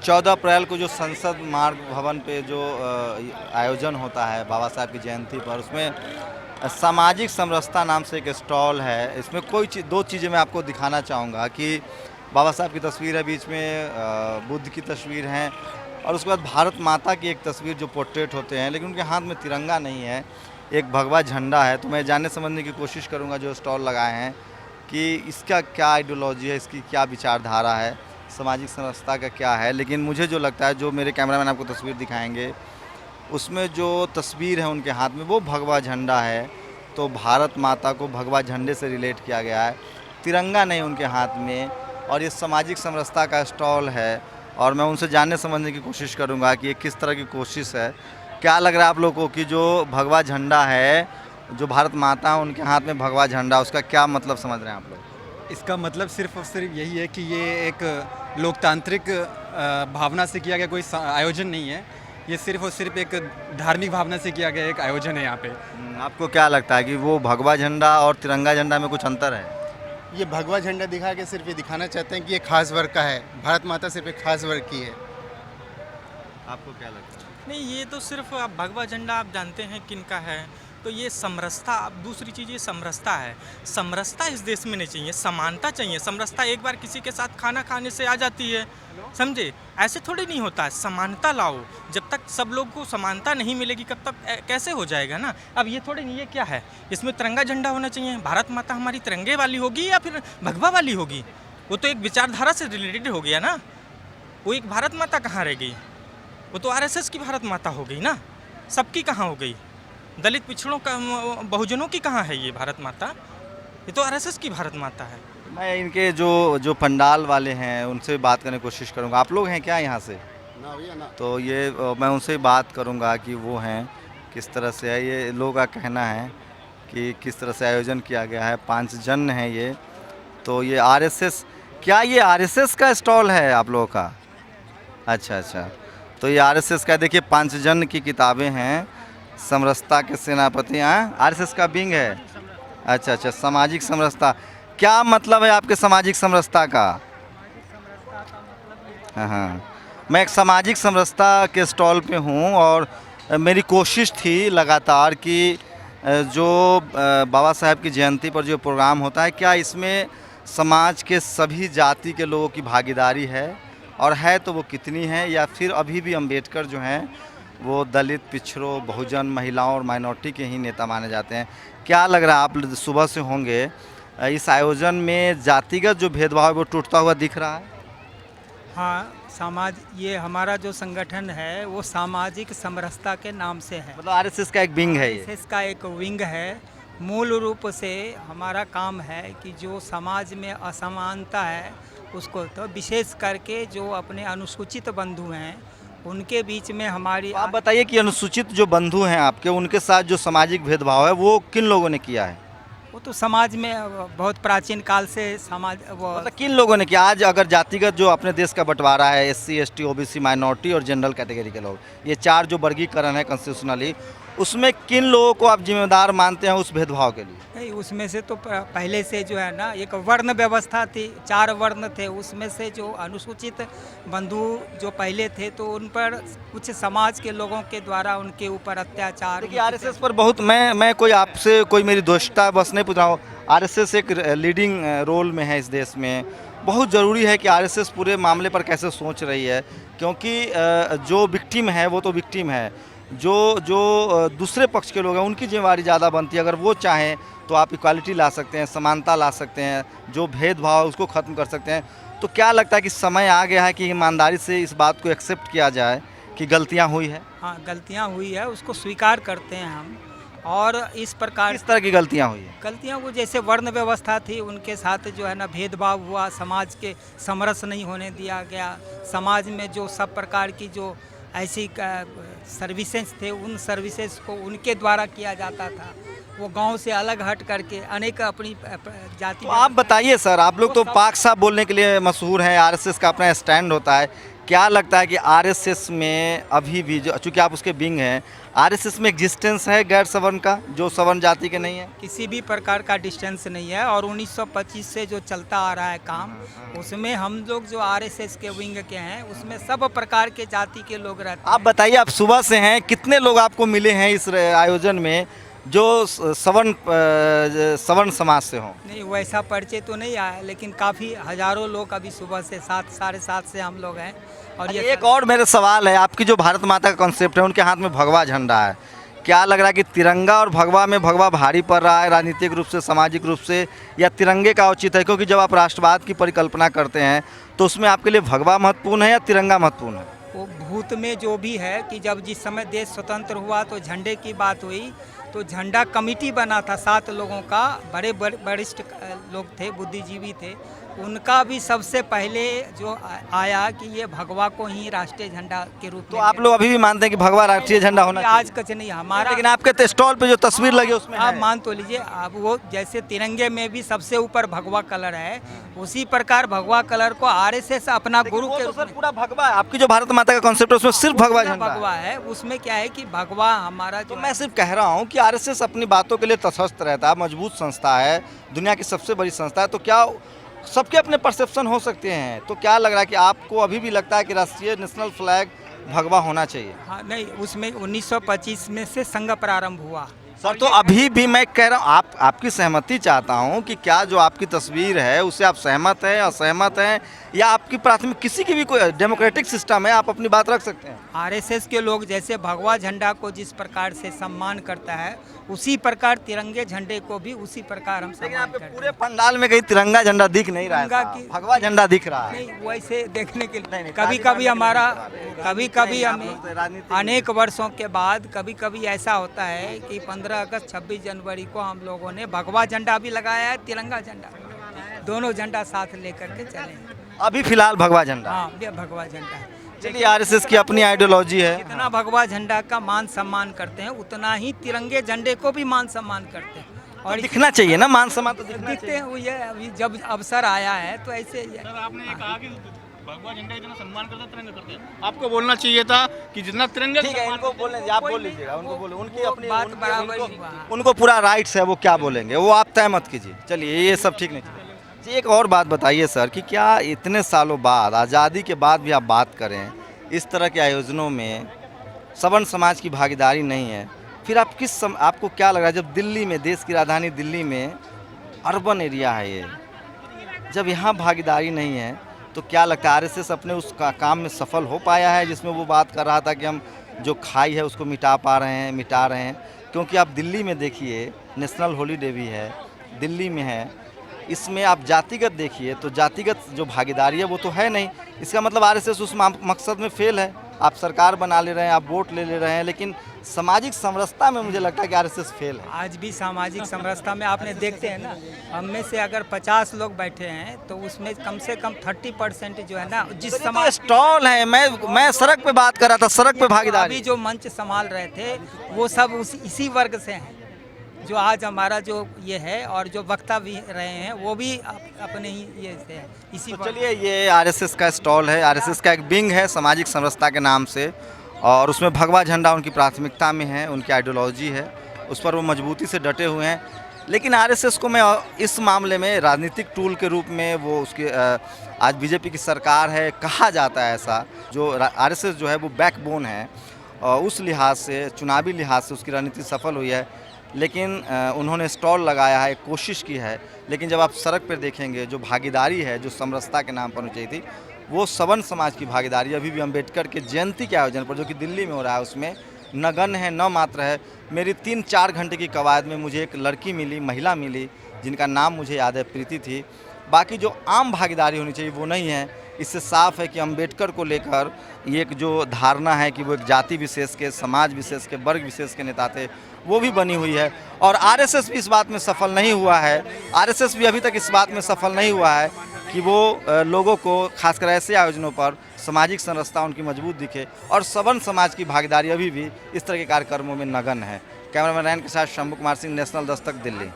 14 अप्रैल को जो संसद मार्ग भवन पे जो आयोजन होता है बाबा साहब की जयंती पर, उसमें सामाजिक समरसता नाम से एक स्टॉल है। इसमें दो चीज़ें मैं आपको दिखाना चाहूँगा कि बाबा साहब की तस्वीर है, बीच में बुद्ध की तस्वीर है, और उसके बाद भारत माता की एक तस्वीर जो पोर्ट्रेट होते हैं, लेकिन उनके हाथ में तिरंगा नहीं है, एक भगवा झंडा है। तो मैं जानने समझने की कोशिश करूँगा जो स्टॉल लगाए हैं कि इसका क्या आइडियोलॉजी है, इसकी क्या विचारधारा है, सामाजिक समरसता का क्या है। लेकिन मुझे जो लगता है, जो मेरे कैमरामैन आपको तस्वीर दिखाएंगे, उसमें जो तस्वीर है उनके हाथ में वो भगवा झंडा है। तो भारत माता को भगवा झंडे से रिलेट किया गया है, तिरंगा नहीं उनके हाथ में। और ये सामाजिक समरसता का स्टॉल है, और मैं उनसे जानने समझने की कोशिश करूंगा कि ये किस तरह की कोशिश है। क्या लग रहा है आप लोगों को कि जो भगवा झंडा है, जो भारत माता है उनके हाथ में भगवा झंडा, उसका क्या मतलब समझ रहे हैं आप लोग? इसका मतलब सिर्फ और सिर्फ यही है कि ये एक लोकतांत्रिक भावना से किया गया कोई आयोजन नहीं है। ये सिर्फ और सिर्फ एक धार्मिक भावना से किया गया एक आयोजन है यहाँ पे। आपको क्या लगता है कि वो भगवा झंडा और तिरंगा झंडा में कुछ अंतर है? ये भगवा झंडा दिखा के सिर्फ ये दिखाना चाहते हैं कि ये खास वर्ग का है, भारत माता सिर्फ एक खास वर्ग की है। आपको क्या लगता है? नहीं, ये तो सिर्फ आप भगवा झंडा आप जानते हैं किनका है, तो ये समरसता। अब दूसरी चीज़ ये समरसता है। समरसता इस देश में नहीं चाहिए, समानता चाहिए। समरसता एक बार किसी के साथ खाना खाने से आ जाती है, समझे? ऐसे थोड़ी नहीं होता है। समानता लाओ। जब तक सब लोग को समानता नहीं मिलेगी कब तक कैसे हो जाएगा ना। अब ये थोड़ी नहीं, ये क्या है, इसमें तिरंगा झंडा होना चाहिए। भारत माता हमारी तिरंगे वाली होगी या फिर भगवा वाली होगी? वो तो एक विचारधारा से रिलेटेड हो गया ना। वो एक भारत माता कहाँ रह गई? वो तो आरएसएस की भारत माता हो गई ना। सबकी कहाँ हो गई? दलित पिछड़ों का, बहुजनों की कहाँ है ये भारत माता? ये तो आरएसएस की भारत माता है। मैं इनके जो पंडाल वाले हैं उनसे बात करने की कोशिश करूंगा। आप लोग हैं क्या यहाँ से? ना भैया ना। तो ये मैं उनसे बात करूंगा कि वो हैं किस तरह से है। ये लोगों का कहना है कि किस तरह से आयोजन किया गया है। 5 जन है ये। तो ये आरएसएस, क्या ये आरएसएस का स्टॉल है आप लोगों का? अच्छा अच्छा, तो ये आरएसएस का, देखिए 5 जन की किताबें हैं। समरसता के सेनापति, हैं आरएसएस का विंग है। अच्छा अच्छा, सामाजिक समरसता, क्या मतलब है आपके सामाजिक समरसता का? हाँ हाँ, मैं एक सामाजिक समरसता के स्टॉल पे हूँ, और मेरी कोशिश थी लगातार कि जो बाबा साहब की जयंती पर जो प्रोग्राम होता है, क्या इसमें समाज के सभी जाति के लोगों की भागीदारी है, और है तो वो कितनी है, या फिर अभी भी अम्बेडकर जो हैं वो दलित, पिछड़ों, बहुजन, महिलाओं और माइनॉरिटी के ही नेता माने जाते हैं। क्या लग रहा है, आप सुबह से होंगे, इस आयोजन में जातिगत जो भेदभाव है वो टूटता हुआ दिख रहा है? हाँ, ये हमारा जो संगठन है वो सामाजिक समरसता के नाम से है। मतलब आरएसएस का एक विंग है ये? आरएसएस का एक विंग है। मूल रूप से हमारा काम है कि जो समाज में असमानता है उसको, तो विशेष करके जो अपने अनुसूचित बंधु हैं उनके बीच में हमारी। तो आप बताइए कि अनुसूचित जो बंधु हैं आपके, उनके साथ जो सामाजिक भेदभाव है वो किन लोगों ने किया है? वो तो समाज में बहुत प्राचीन काल से समाज वो, मतलब किन लोगों ने किया? आज अगर जातिगत जो अपने देश का बंटवारा है, एससी, एसटी, ओबीसी, माइनॉरिटी और जनरल कैटेगरी के लोग, ये 4 जो वर्गीकरण है कॉन्स्टिट्यूशनली, उसमें किन लोगों को आप जिम्मेदार मानते हैं उस भेदभाव के लिए? नहीं, उसमें से तो पहले से जो है ना एक वर्ण व्यवस्था थी, 4 वर्ण थे। उसमें से जो अनुसूचित बंधु जो पहले थे, तो उन पर कुछ समाज के लोगों के द्वारा उनके ऊपर अत्याचार। देखिए आरएसएस पर बहुत, मैं कोई आपसे कोई मेरी दोस्ता बस नहीं पूछ रहा हूँ। आरएसएस एक लीडिंग रोल में है इस देश में। बहुत ज़रूरी है कि आरएसएस पूरे मामले पर कैसे सोच रही है, क्योंकि जो विक्टिम है वो तो विक्टिम है, जो दूसरे पक्ष के लोग हैं उनकी जिम्मेदारी ज़्यादा बनती है। अगर वो चाहें तो आप इक्वालिटी ला सकते हैं, समानता ला सकते हैं, जो भेदभाव उसको ख़त्म कर सकते हैं। तो क्या लगता है कि समय आ गया है कि ईमानदारी से इस बात को एक्सेप्ट किया जाए कि गलतियाँ हुई है? हाँ, गलतियाँ हुई है, उसको स्वीकार करते हैं हम। और इस प्रकार किस तरह की गलतियाँ हुई है? गलतियाँ वो जैसे वर्ण व्यवस्था थी उनके साथ जो है ना भेदभाव हुआ, समाज के समरस नहीं होने दिया गया। समाज में जो सब प्रकार की जो ऐसी सर्विसेज थे, उन सर्विसेज को उनके द्वारा किया जाता था। वो गांव से अलग हट करके अनेक अपनी जाति। तो आप बताइए सर, आप लोग तो पाक साहब बोलने के लिए मशहूर हैं, आरएसएस का अपना स्टैंड होता है, क्या लगता है कि आरएसएस में अभी भी जो, चूँकि आप उसके विंग हैं, आरएसएस में एग्जिस्टेंस है गैर सवर्ण का, जो सवर्ण जाति के नहीं है? किसी भी प्रकार का डिस्टेंस नहीं है। और 1925 से जो चलता आ रहा है काम, उसमें हम लोग जो आरएसएस के विंग के हैं उसमें सब प्रकार के जाति के लोग रहते हैं। आप बताइए, आप सुबह से हैं, कितने लोग आपको मिले हैं इस आयोजन में जो सवर्ण समाज से हों? नहीं, वैसा परिचय तो नहीं आया, लेकिन काफ़ी हजारों लोग अभी सुबह से 7 साढ़े 7 से हम लोग हैं। और ये एक और मेरा सवाल है, आपकी जो भारत माता का कॉन्सेप्ट है, उनके हाथ में भगवा झंडा है, क्या लग रहा है कि तिरंगा और भगवा में भगवा भारी पड़ रहा है राजनीतिक रूप से, सामाजिक रूप से, या तिरंगे का औचित्य है? क्योंकि जब आप राष्ट्रवाद की परिकल्पना करते हैं तो उसमें आपके लिए भगवा महत्वपूर्ण है या तिरंगा महत्वपूर्ण है? वो भूत में जो भी है कि जब जिस समय देश स्वतंत्र हुआ तो झंडे की बात हुई, तो झंडा कमेटी बना था 7 लोगों का, बड़े वरिष्ठ लोग थे, बुद्धिजीवी थे, उनका भी सबसे पहले जो आया कि ये भगवा को ही राष्ट्रीय झंडा के रूप तो में। आप लोग अभी भी मानते हैं कि भगवा राष्ट्रीय झंडा होना चाहिए? आज कच नहीं हमारा, लेकिन आपके तो स्टॉल पे जो तस्वीर लगी उसमें आप है। मान तो लीजिए, अब वो जैसे तिरंगे में भी सबसे ऊपर भगवा कलर है, उसी प्रकार भगवा कलर को आरएसएस अपना गुरु वो के तो रूप सर में पूरा भगवा है, आपकी जो भारत माता का कॉन्सेप्ट है उसमें सिर्फ भगवा झंडा है। भगवा है। उसमें क्या है कि भगवा हमारा तो जो मैं सिर्फ कह रहा हूँ कि आरएसएस अपनी बातों के लिए तटस्थ रहता है, मजबूत संस्था है, दुनिया की सबसे बड़ी संस्था है, तो क्या सबके अपने परसेप्शन हो सकते हैं? तो क्या लग रहा है कि आपको अभी भी लगता है कि राष्ट्रीय नेशनल फ्लैग भगवा होना चाहिए? हाँ, नहीं, उसमें 1925 में से संघ प्रारंभ हुआ। सर, तो अभी भी मैं कह रहा हूँ, आपकी सहमति चाहता हूँ कि क्या जो आपकी तस्वीर है उससे आप सहमत हैं, असहमत हैं, या आपकी प्राथमिक किसी की भी कोई डेमोक्रेटिक सिस्टम है, आप अपनी बात रख सकते हैं? आरएसएस के लोग जैसे भगवा झंडा को जिस प्रकार से सम्मान करता है, उसी प्रकार तिरंगे झंडे को भी उसी प्रकार हम लेकिन सम्मान आपके करते पूरे हैं। पंडाल में कहीं तिरंगा झंडा दिख नहीं रहा है तिरंगा साहब, की- भगवा झंडा दिख रहा है। नहीं, वैसे देखने के लिए नहीं, कभी कभी हमारा, कभी कभी नहीं, आप हमें लोग तो राजनीति- अनेक वर्षों के बाद कभी कभी ऐसा होता है कि 15 अगस्त 26 जनवरी को हम लोगों ने भगवा झंडा भी लगाया है, तिरंगा झंडा, दोनों झंडा साथ लेकर के चले हैं। अभी फिलहाल भगवा झंडा। हाँ, ये भगवा झंडा है। चलिए, आरएसएस की अपनी आइडियोलॉजी है। जितना भगवा झंडा का मान सम्मान करते हैं, उतना ही तिरंगे झंडे को भी मान सम्मान करते हैं। और दिखना चाहिए ना, मान सम्मान तो दिखना दिखते चाहिए। हैं, वो ये अभी जब अवसर आया है तो ऐसे आपने ये कहा कि भगवा झंडा इतना सम्मान करता है, तिरंगा करते हैं। आपको बोलना चाहिए था कि जितना तिरंगा ठीक है, इनको बोलने दीजिए, आप बोल लीजिएगा, उनको बोले, उनकी वो अपनी बात उनकी- बराबर ही उनको- हुआ है। उनको पूरा राइट्स है, वो क्या बोलेंगे वो आप तय मत कीजिए। चलिए, ये सब ठीक नहीं चलिए। जी, एक और बात बताइए सर कि क्या इतने सालों बाद, आज़ादी के बाद भी आप बात करें, इस तरह के आयोजनों में सवर्ण समाज की भागीदारी नहीं है, फिर आप आपको क्या लग रहा है, जब दिल्ली में, देश की राजधानी दिल्ली में अर्बन एरिया है ये, जब यहाँ भागीदारी नहीं है, तो क्या लगता है आरएसएस अपने उस काम में सफल हो पाया है जिसमें वो बात कर रहा था कि हम जो खाई है उसको मिटा रहे हैं? क्योंकि आप दिल्ली में देखिए, नेशनल हॉलीडे भी है, दिल्ली में है, इसमें आप जातिगत देखिए तो जातिगत जो भागीदारी है वो तो है नहीं। इसका मतलब आरएसएस उस मकसद में फेल है। आप सरकार बना ले रहे हैं, आप वोट ले रहे हैं, लेकिन सामाजिक समरसता में मुझे लगता है कि आरएसएस फेल है। आज भी सामाजिक समरसता में आपने देखते हैं ना, हम में से अगर 50 लोग बैठे हैं तो उसमें कम से कम 30% जो है ना, जिस तो समाज स्टॉल है, मैं सड़क पे बात कर रहा था, सड़क पे भागीदारी। अभी जो मंच संभाल रहे थे वो सब इसी वर्ग से हैं, जो आज हमारा जो ये है, और जो वक्ता भी रहे हैं वो भी अपने ही ये से है, इसी तो वर्ग। चलिए, ये आरएसएस का स्टॉल है, आरएसएस का एक विंग है सामाजिक समरसता के नाम से, और उसमें भगवा झंडा उनकी प्राथमिकता में है, उनकी आइडियोलॉजी है, उस पर वो मजबूती से डटे हुए हैं। लेकिन आरएसएस को मैं इस मामले में राजनीतिक टूल के रूप में, वो उसके आज बीजेपी की सरकार है, कहा जाता है ऐसा, जो आरएसएस जो है वो बैकबोन है, और उस लिहाज से, चुनावी लिहाज से उसकी रणनीति सफल हुई है। लेकिन उन्होंने स्टॉल लगाया है, कोशिश की है, लेकिन जब आप सड़क पर देखेंगे, जो भागीदारी है, जो समरसता के नाम पर होनी चाहिए थी, वो सवर्ण समाज की भागीदारी अभी भी अम्बेडकर के जयंती के आयोजन पर, जो कि दिल्ली में हो रहा है, उसमें नगण्य है, न मात्र है। मेरी 3-4 घंटे की कवायद में मुझे एक लड़की मिली, महिला मिली, जिनका नाम मुझे याद है, प्रीति थी। बाकी जो आम भागीदारी होनी चाहिए वो नहीं है। इससे साफ है कि अम्बेडकर को लेकर ये एक जो धारणा है कि वो एक जाति विशेष के, समाज विशेष के, वर्ग विशेष के नेता थे, वो भी बनी हुई है। और आरएसएस भी इस बात में सफल नहीं हुआ है। आरएसएस भी अभी तक इस बात में सफल नहीं हुआ है कि वो लोगों को, खासकर ऐसे आयोजनों पर, सामाजिक संरचना उनकी मजबूत दिखे, और सवर्ण समाज की भागीदारी अभी भी इस तरह के कार्यक्रमों में नगण्य है। कैमरामैन के साथ शंभू कुमार सिंह, नेशनल दस्तक, दिल्ली।